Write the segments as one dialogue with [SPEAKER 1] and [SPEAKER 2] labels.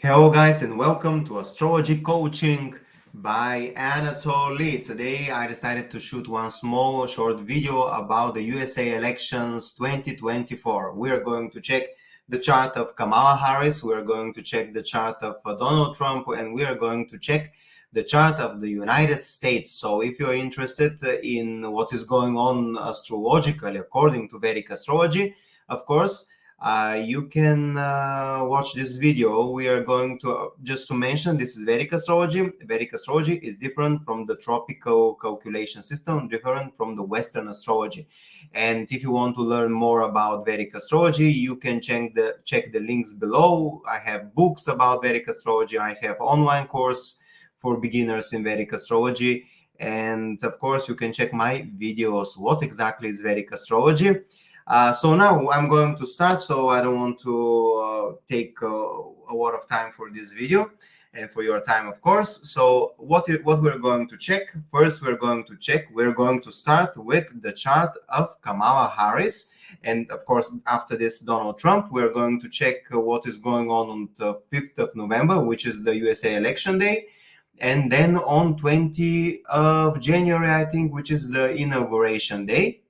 [SPEAKER 1] Hello guys and welcome to Astrology Coaching by Anatoly. Today I decided to shoot one small short video about the USA elections 2024. We are going to check the chart of Kamala Harris, we are going to check the chart of Donald Trump, and we are going to check the chart of the United States. So if you're interested in what is going on astrologically according to Vedic astrology, of course, you can watch this video. We are going to, just to mention, this is Vedic astrology. Vedic astrology is different from the tropical calculation system, different from the Western astrology. And if you want to learn more about Vedic astrology, you can check the links below. I have books about Vedic astrology. I have online course for beginners in Vedic astrology. And of course, you can check my videos. What exactly is Vedic astrology? So now I'm going to start, so I don't want to take a lot of time for this video and for your time, of course. So what we're going to check, first we're going to start with the chart of Kamala Harris. And of course, after this, Donald Trump. We're going to check what is going on the 5th of November, which is the USA election day. And then on 20th of January, I think, which is the Inauguration Day.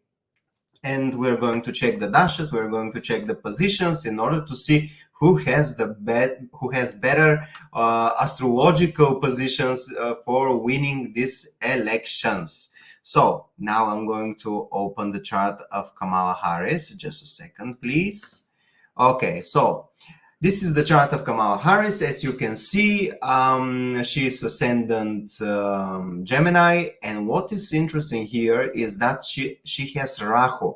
[SPEAKER 1] And we're going to check the Dashas, we're going to check the positions in order to see who has better astrological positions for winning these elections. So now I'm going to open the chart of Kamala Harris. Just a second, please. Okay, so this is the chart of Kamala Harris. As you can see, she is ascendant Gemini, and what is interesting here is that she has Rahu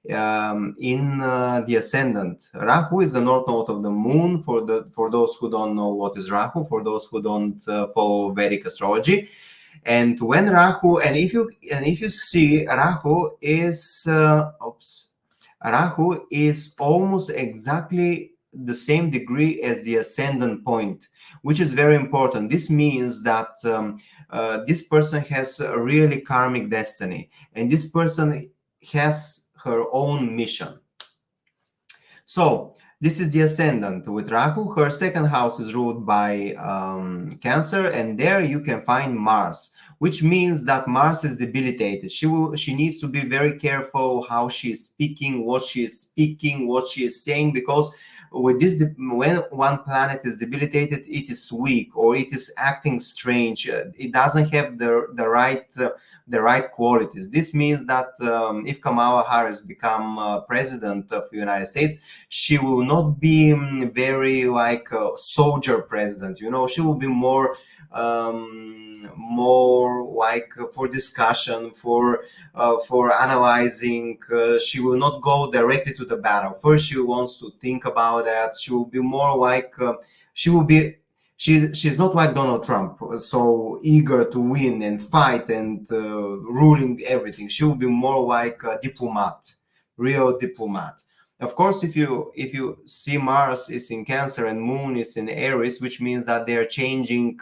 [SPEAKER 1] in the ascendant. Rahu is the north node of the moon. For those who don't know what is Rahu, for those who don't follow Vedic astrology, and when Rahu, and if you see, Rahu is Rahu is almost exactly the same degree as the ascendant point, which is very important. This means that this person has a really karmic destiny, and this person has her own mission. So this is the ascendant with Rahu. Her second house is ruled by Cancer, and there you can find Mars, which means that Mars is debilitated. She needs to be very careful how she is speaking, what she is saying, because with this, when one planet is debilitated, it is weak or it is acting strange. It doesn't have the right qualities. This means that if Kamala Harris become president of the United States, she will not be very like a soldier president. You know, she will be more like for discussion, for analyzing. She will not go directly to the battle. First, she wants to think about that. She will be more like she's not like Donald Trump, so eager to win and fight and ruling everything. She will be more like a diplomat, real diplomat. Of course, if you see Mars is in Cancer and Moon is in Aries, which means that they are changing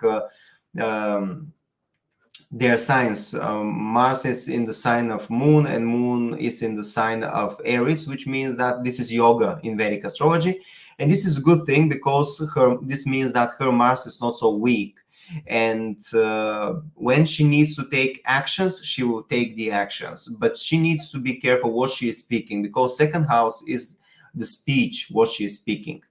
[SPEAKER 1] their signs. Mars is in the sign of Moon and Moon is in the sign of Aries, which means that this is yoga in Vedic astrology. And this is a good thing because this means that her Mars is not so weak. And when she needs to take actions, she will take the actions. But she needs to be careful what she is speaking, because second house is the speech, what she is speaking.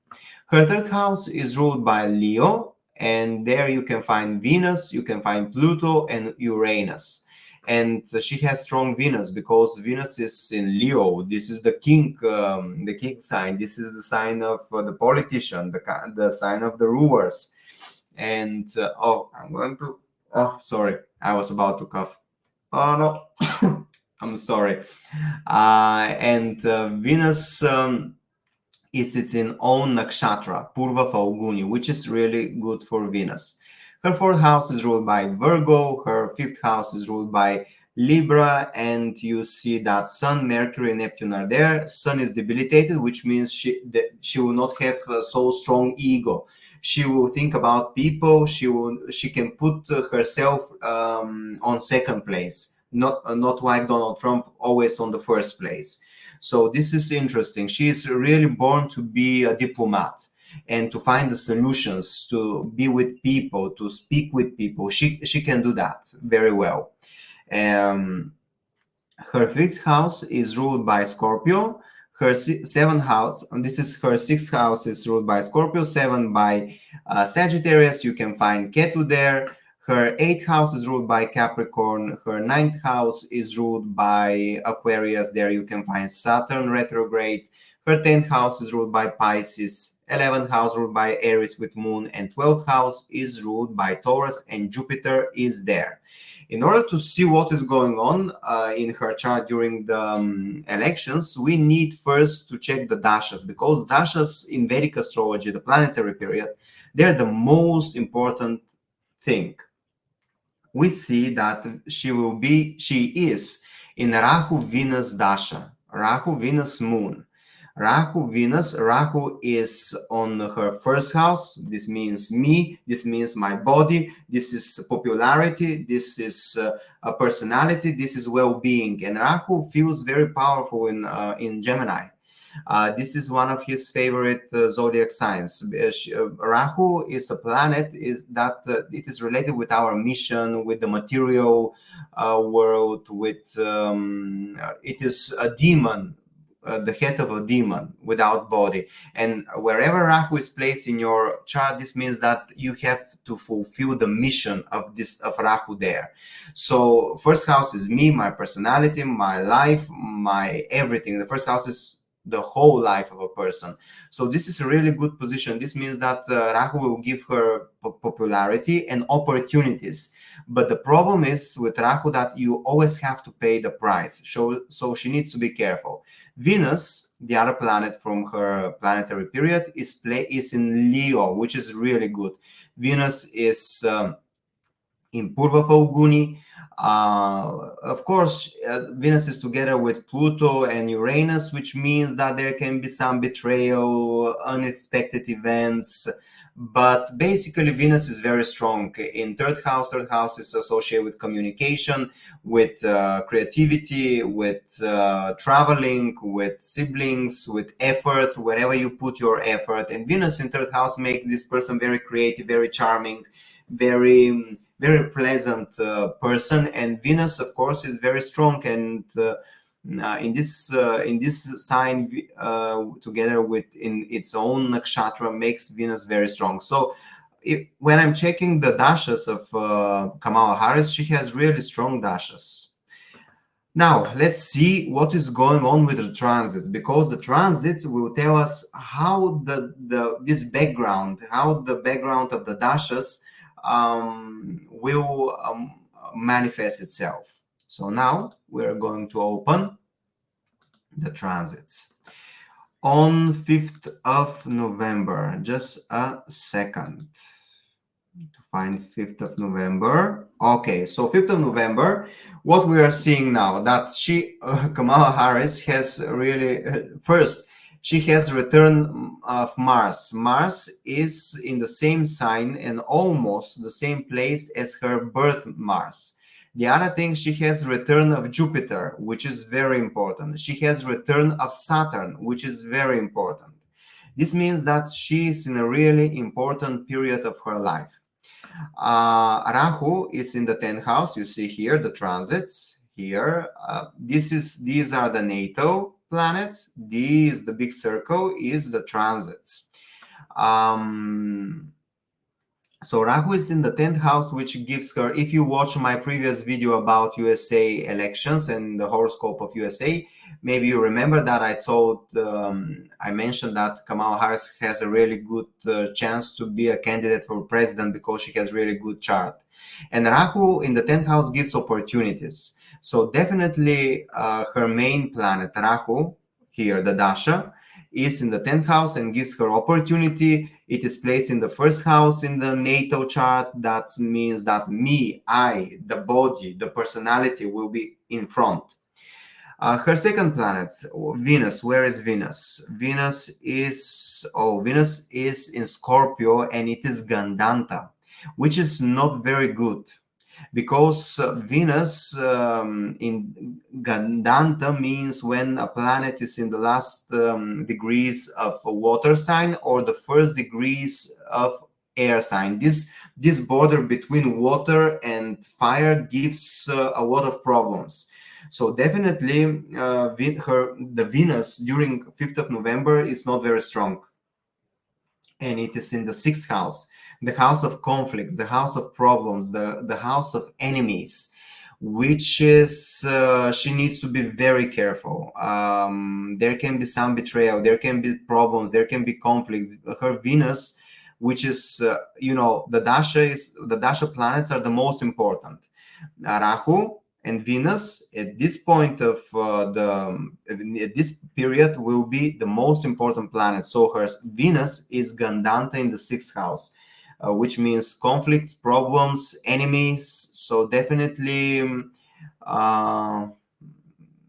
[SPEAKER 1] Her third house is ruled by Leo, and there you can find Venus, you can find Pluto and Uranus. And she has strong Venus because Venus is in Leo. This is the king sign. This is the sign of the politician, the sign of the rulers. And sorry, I was about to cough. Oh no, I'm sorry. And Venus is its own nakshatra, Purva Falguni, which is really good for Venus. Her fourth house is ruled by Virgo. Her fifth house is ruled by Libra. And you see that Sun, Mercury, and Neptune are there. Sun is debilitated, which means she will not have so strong ego. She will think about people. She can put herself on second place, not like Donald Trump, always on the first place. So this is interesting. She is really born to be a diplomat. and to find the solutions, to be with people, to speak with people. She can do that very well. Her fifth house is ruled by Scorpio. Her seventh house, and this is her sixth house, is ruled by Scorpio, seven by Sagittarius. You can find Ketu there. Her eighth house is ruled by Capricorn. Her ninth house is ruled by Aquarius. There you can find Saturn retrograde. Her 10th house is ruled by Pisces. 11th house ruled by Aries with Moon. And 12th house is ruled by Taurus, and Jupiter is there. In order to see what is going on in her chart during the elections, we need first to check the Dashas, because Dashas in Vedic astrology, the planetary period, they're the most important thing. We see that she is in Rahu Venus Dasha, Rahu Venus Moon. Rahu Venus, Rahu is on her first house. This means me, this means my body, this is popularity, this is a personality, this is well-being. And Rahu feels very powerful in Gemini. This is one of his favorite zodiac signs. Rahu is a planet it is related with our mission, with the material world, with it is a demon, the head of a demon without body. And wherever Rahu is placed in your chart, this means that you have to fulfill the mission of Rahu there. So first house is me, my personality, my life, my everything. The first house is the whole life of a person. So this is a really good position. This means that Rahu will give her popularity and opportunities. But the problem is with Rahu that you always have to pay the price. So she needs to be careful. Venus, the other planet from her planetary period, is in Leo, which is really good. Venus is in Purva Falguni. Of course, Venus is together with Pluto and Uranus, which means that there can be some betrayal, unexpected events. But basically, Venus is very strong in third house. Third house is associated with communication, with creativity, with traveling, with siblings, with effort, wherever you put your effort. And Venus in third house makes this person very creative, very charming, very pleasant person. And Venus, of course, is very strong, and in this sign together with in its own nakshatra makes Venus very strong. So when I'm checking the dashas of Kamala Harris, she has really strong dashas. Now let's see what is going on with the transits, because the transits will tell us how this background, how the background of the dashas will manifest itself. So now we're going to open the transits. On 5th of November, just a second to find 5th of November. Okay, so 5th of November, what we are seeing now, that Kamala Harris has really, first, she has return of Mars. Mars is in the same sign and almost the same place as her birth Mars. The other thing, she has return of Jupiter, which is very important. She has return of Saturn, which is very important. This means that she is in a really important period of her life. Rahu is in the 10th house. You see here the transits here. These are the natal planets. The big circle is the transits. So Rahu is in the 10th house, which gives her, if you watch my previous video about USA elections and the horoscope of USA, maybe you remember that I mentioned that Kamala Harris has a really good chance to be a candidate for president because she has really good chart. And Rahu in the 10th house gives opportunities. So definitely her main planet, Rahu, here, the Dasha, is in the 10th house and gives her opportunity. It is placed in the first house in the natal chart. That means that I, the body, the personality will be in front. Her second planet, Venus. Where is Venus? Venus is in Scorpio, and it is Gandanta, which is not very good. because Venus in Gandanta means when a planet is in the last degrees of a water sign or the first degrees of air sign. This border between water and fire gives a lot of problems. So definitely the Venus during 5th of November is not very strong. And it is in the 6th house, the house of conflicts, the house of problems, the house of enemies, which is she needs to be very careful. There can be some betrayal, there can be problems, there can be conflicts. Her Venus, which is the dasha planets are the most important. Rahu and Venus at this point of at this period will be the most important planet. So her Venus is Gandanta in the 6th house, which means conflicts, problems, enemies. So definitely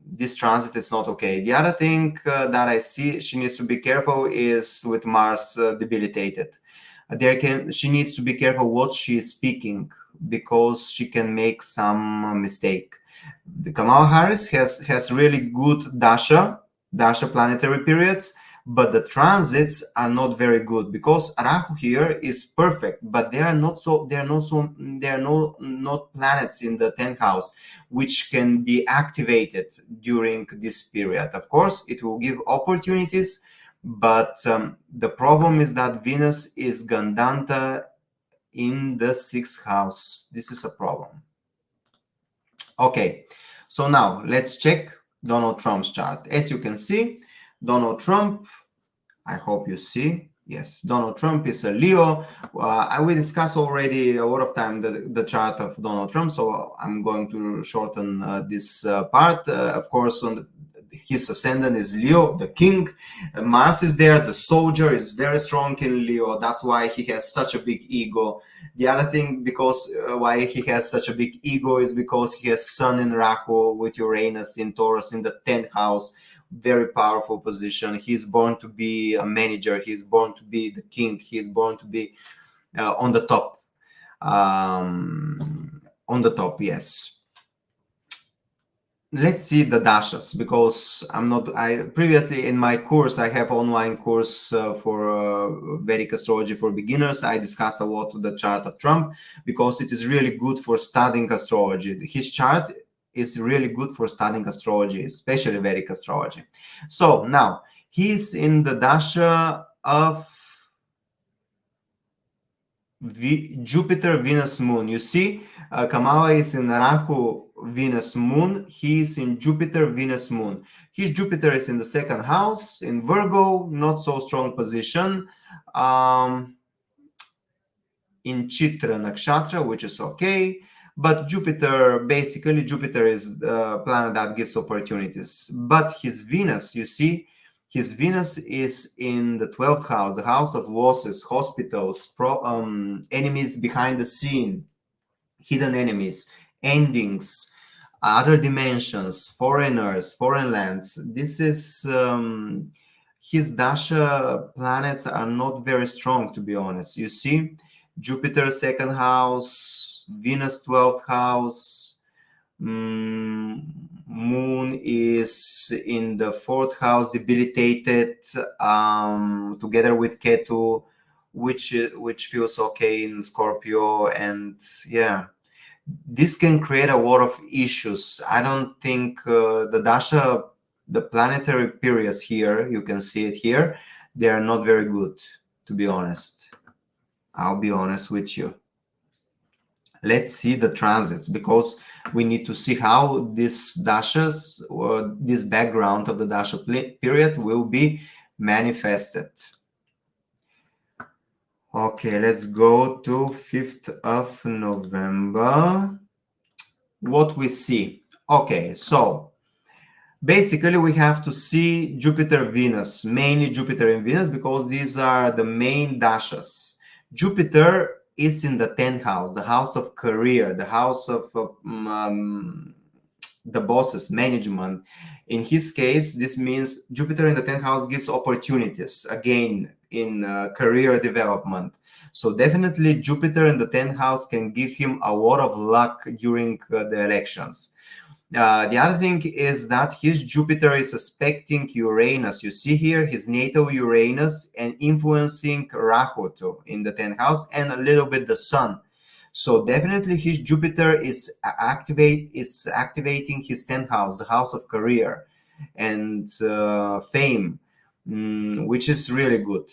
[SPEAKER 1] this transit is not okay. The other thing that I see she needs to be careful is with Mars debilitated. She needs to be careful what she is speaking, because she can make some mistake. The Kamala Harris has really good dasha planetary periods, but the transits are not very good, because Rahu here is perfect, but there are not planets in the 10th house which can be activated during this period. Of course, it will give opportunities, but the problem is that Venus is Gandanta in the 6th house. This is a problem. Okay, so now let's check Donald Trump's chart. As you can see, Donald Trump, I hope you see, yes, Donald Trump is a Leo. I will discuss already a lot of time the chart of Donald Trump, so I'm going to shorten this part. Of course, his ascendant is Leo, the king. Mars is there. The soldier is very strong in Leo. That's why he has such a big ego. The other thing, because why he has such a big ego, is because he has Sun in Rahu with Uranus in Taurus in the 10th house. Very powerful position. He's born to be a manager. He's born to be the king. He's born to be on the top. On the top, yes. Let's see the Dashas, because previously in my course, I have online course for Vedic astrology for beginners. I discussed a lot the chart of Trump, because it is really good for studying astrology. His chart is really good for studying astrology, especially Vedic astrology. So now he's in the Dasha of Jupiter, Venus, Moon. You see, Kamala is in Rahu, Venus, Moon. He is in Jupiter, Venus, Moon. His Jupiter is in the 2nd house in Virgo, not so strong position. In Chitra Nakshatra, which is okay. But Jupiter is the planet that gives opportunities. But his Venus, you see, his Venus is in the 12th house, the house of losses, hospitals, enemies behind the scene, hidden enemies, endings, other dimensions, foreigners, foreign lands. This is his Dasha planets are not very strong, to be honest. You see, Jupiter 2nd house, Venus 12th house, Moon is in the 4th house, debilitated, together with Ketu, which feels okay in Scorpio, and yeah, this can create a lot of issues. I don't think the Dasha, the planetary periods here, you can see it here, they are not very good, to be honest. I'll be honest with you. Let's see the transits, because we need to see how this Dashas, or this background of the Dasha period will be manifested. Okay, let's go to 5th of November. What we see. Okay, so basically we have to see Jupiter, Venus, mainly Jupiter and Venus, because these are the main Dashas. Jupiter is in the 10th house, the house of career, the house of the bosses, management. In his case, this means Jupiter in the 10th house gives opportunities, again, in career development. So definitely Jupiter in the 10th house can give him a lot of luck during the elections. The other thing is that his Jupiter is aspecting Uranus. You see here his natal Uranus and influencing Rahu too in the 10th house, and a little bit the Sun. So definitely his Jupiter is activating his 10th house, the house of career and fame, which is really good.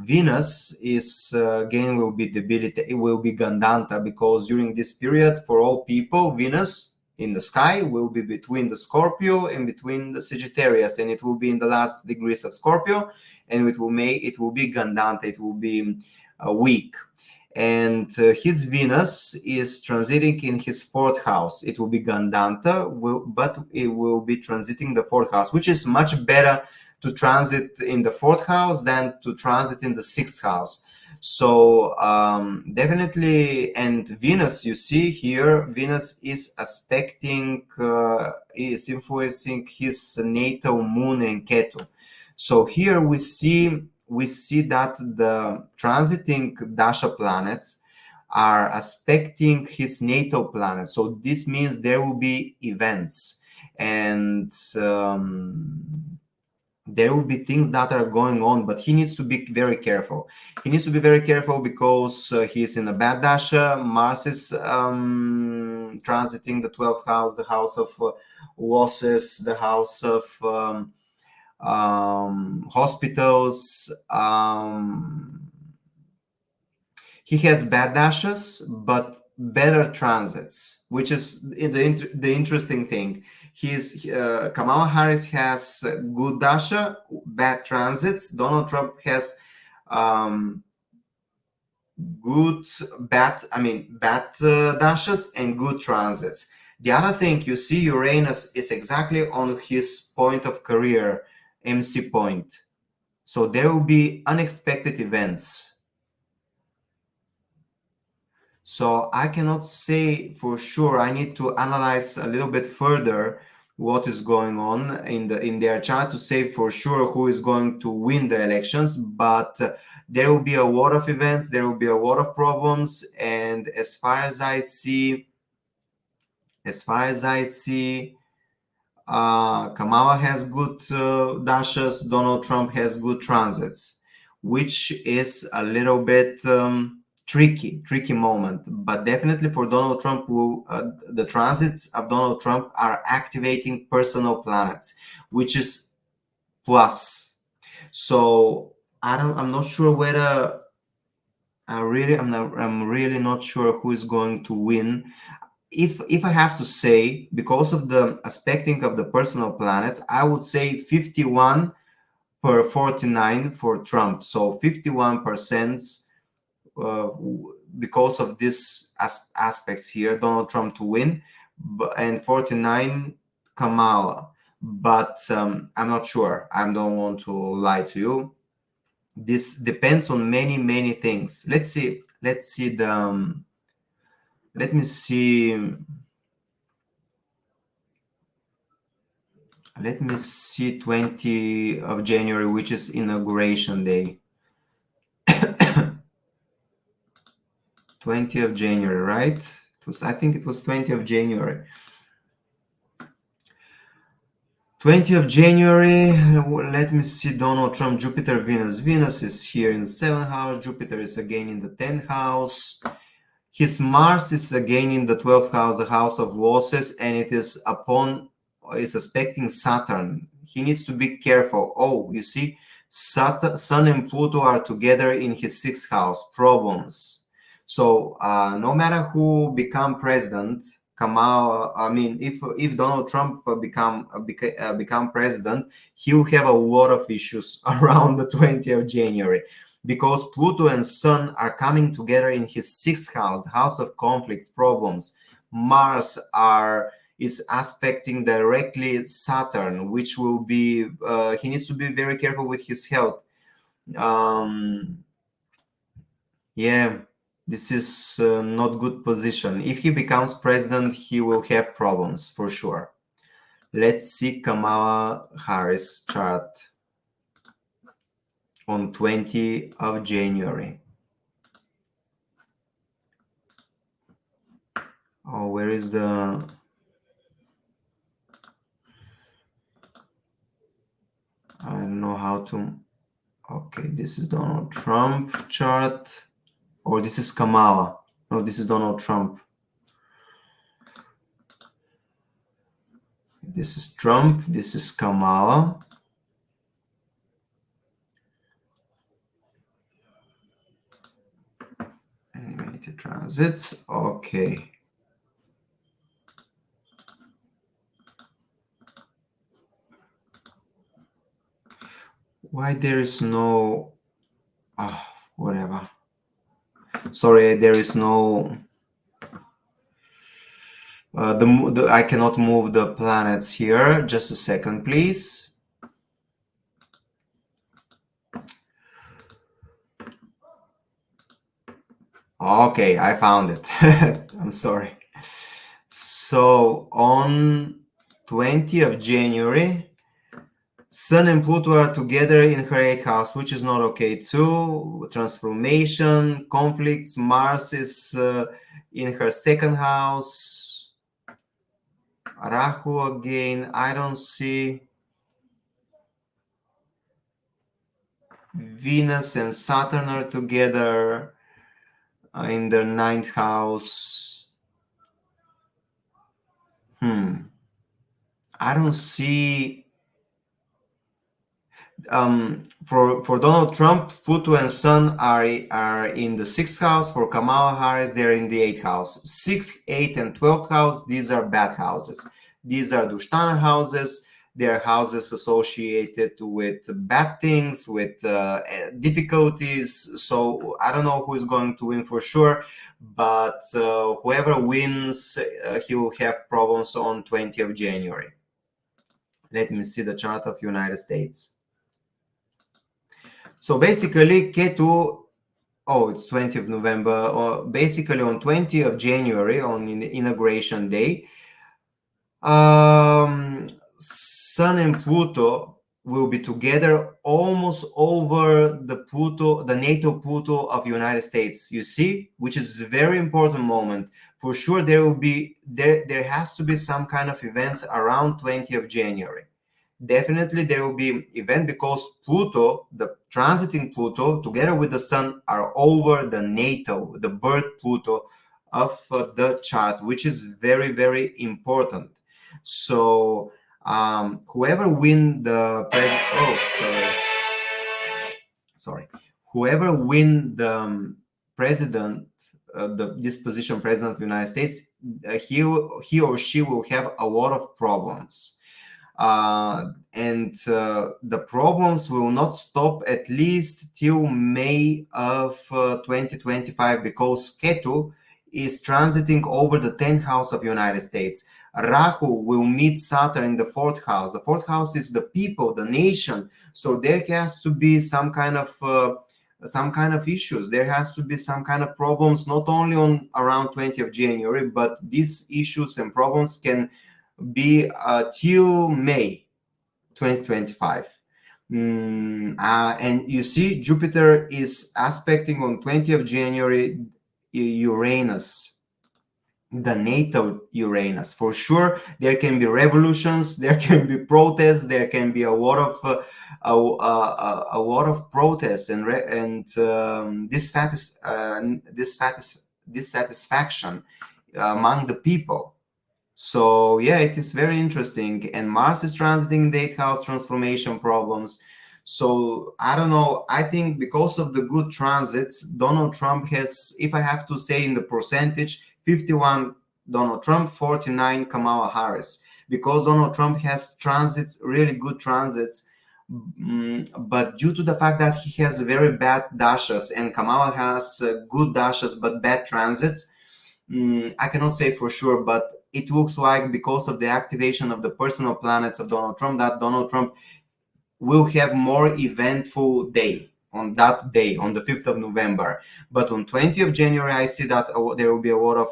[SPEAKER 1] Venus is again will be debilitated. It will be Gandanta, because during this period for all people, Venus in the sky will be between the Scorpio and between the Sagittarius, and it will be in the last degrees of Scorpio, and it will be Gandanta. It will be weak. And his Venus is transiting in his 4th house. It will be Gandanta, but it will be transiting the 4th house, which is much better to transit in the 4th house than to transit in the 6th house. So definitely, and Venus, you see here, Venus is aspecting, is influencing his natal moon and Ketu. So here we see that the transiting Dasha planets are aspecting his natal planet. So this means there will be events, and there will be things that are going on, but he needs to be very careful. He needs to be very careful because he's in a bad Dasha. Mars is transiting the 12th house, the house of losses, the house of hospitals. He has bad Dashas, but better transits, which is the interesting thing. Kamala Harris has good Dasha, bad transits. Donald Trump has bad Dashas and good transits. The other thing, you see Uranus is exactly on his point of career, MC point. So there will be unexpected events. So I cannot say for sure. I need to analyze a little bit further what is going on in their chart to say for sure who is going to win the elections. But there will be a lot of events, there will be a lot of problems, and as far as I see, Kamala has good Dashas, Donald Trump has good transits, which is a little bit tricky moment. But definitely for Donald Trump, the transits of Donald Trump are activating personal planets, which is plus. So I'm not sure whether I'm really not sure who is going to win. If I have to say, because of the aspecting of the personal planets, I would say 51 per 49 for Trump. So 51% because of these aspects here, Donald Trump to win, and 49 Kamala. But I'm not sure. I don't want to lie to you. This depends on many things. Let's see the let me see 20 of January, which is Inauguration Day. 20 of January, right? I think it was 20 of January. 20 of January, let me see Donald Trump, Jupiter, Venus. Venus is here in the 7th house. Jupiter is again in the 10th house. His Mars is again in the 12th house, the house of losses, and it is aspecting Saturn. He needs to be careful. Oh, you see, Sun and Pluto are together in his 6th house. Problems. So no matter who become president, if Donald Trump become president, he will have a lot of issues around the 20th of January, because Pluto and Sun are coming together in his 6th house, house of conflicts, problems. Mars is aspecting directly Saturn, which will be he needs to be very careful with his health. Yeah, this is not good position. If he becomes president, he will have problems for sure. Let's see Kamala Harris chart on 20 of January. Oh, where is the... I don't know how to... Okay, this is Donald Trump chart. Or this is Kamala. No, this is Donald Trump. This is Trump. This is Kamala. Animated transits. Okay. Why there is no... whatever. Sorry, there is no... I cannot move the planets here. Just a second, please. Okay, I found it. I'm sorry. So on 20th of January, Sun and Pluto are together in her 8th house, which is not okay too. Transformation, conflicts. Mars is in her 2nd house. Rahu again. I don't see. Venus and Saturn are together in their 9th house. I don't see. For Donald Trump, Pluto and Sun are in the 6th house. For Kamala Harris, they're in the 8th house. 6th, 8th, and 12th house, these are bad houses. These are Dushtana houses. They're houses associated with bad things, with difficulties. So I don't know who is going to win for sure, but whoever wins, he will have problems on 20th of January. Let me see the chart of United States. So basically, Ketu, it's 20th of November, or basically on 20th of January, on Inauguration Day, Sun and Pluto will be together almost over the natal Pluto of United States, you see, which is a very important moment. For sure, there has to be some kind of events around 20th of January. Definitely there will be event because Pluto, the transiting Pluto, together with the Sun are over the natal, the birth Pluto of the chart, which is very, very important. So whoever win the whoever win the president, this position, president of the United States, he or she will have a lot of problems. And the problems will not stop at least till May of 2025 because Ketu is transiting over the 10th house of United States. Rahu will meet Saturn in the 4th house. The 4th house is the people, the nation. So there has to be some kind of issues. There has to be some kind of problems, not only on around 20th of January, but these issues and problems can be till May 2025. And you see, Jupiter is aspecting on 20th of January Uranus, the natal Uranus. For sure, there can be revolutions, there can be protests, there can be a lot of protests and dissatisfaction among the people. So yeah, it is very interesting. And Mars is transiting in the 8th house, transformation problems. So I don't know. I think because of the good transits, Donald Trump has, if I have to say in the percentage, 51 Donald Trump, 49 Kamala Harris. Because Donald Trump has transits, really good transits, but due to the fact that he has very bad Dashas and Kamala has good Dashas but bad transits, I cannot say for sure, but it looks like because of the activation of the personal planets of Donald Trump, that Donald Trump will have more eventful day on that day, on the 5th of November. But on 20th of January, I see that there will be a lot of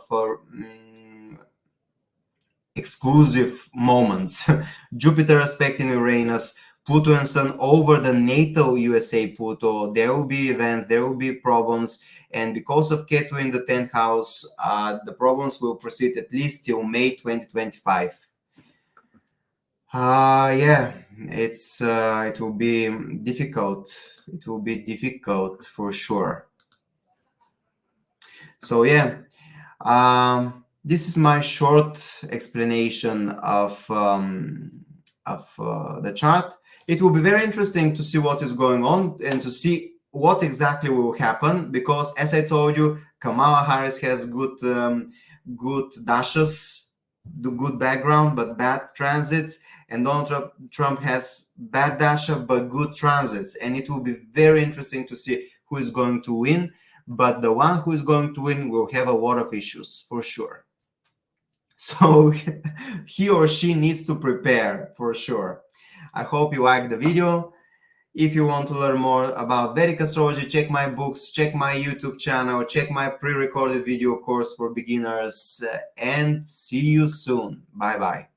[SPEAKER 1] exclusive moments. Jupiter aspecting Uranus, Pluto and Sun over the natal USA Pluto, there will be events, there will be problems. And because of Ketu in the 10th house, the problems will proceed at least till May 2025. Yeah, it will be difficult. It will be difficult for sure. So yeah, this is my short explanation of the chart. It will be very interesting to see what is going on and to see what exactly will happen, because as I told you, Kamala Harris has good Dashas, the good background but bad transits, and Donald Trump has bad Dasha but good transits, and it will be very interesting to see who is going to win. But the one who is going to win will have a lot of issues for sure. So he or she needs to prepare for sure. I hope you liked the video. If you want to learn more about Vedic astrology, check my books, check my YouTube channel, check my pre-recorded video course for beginners, and see you soon. Bye-bye.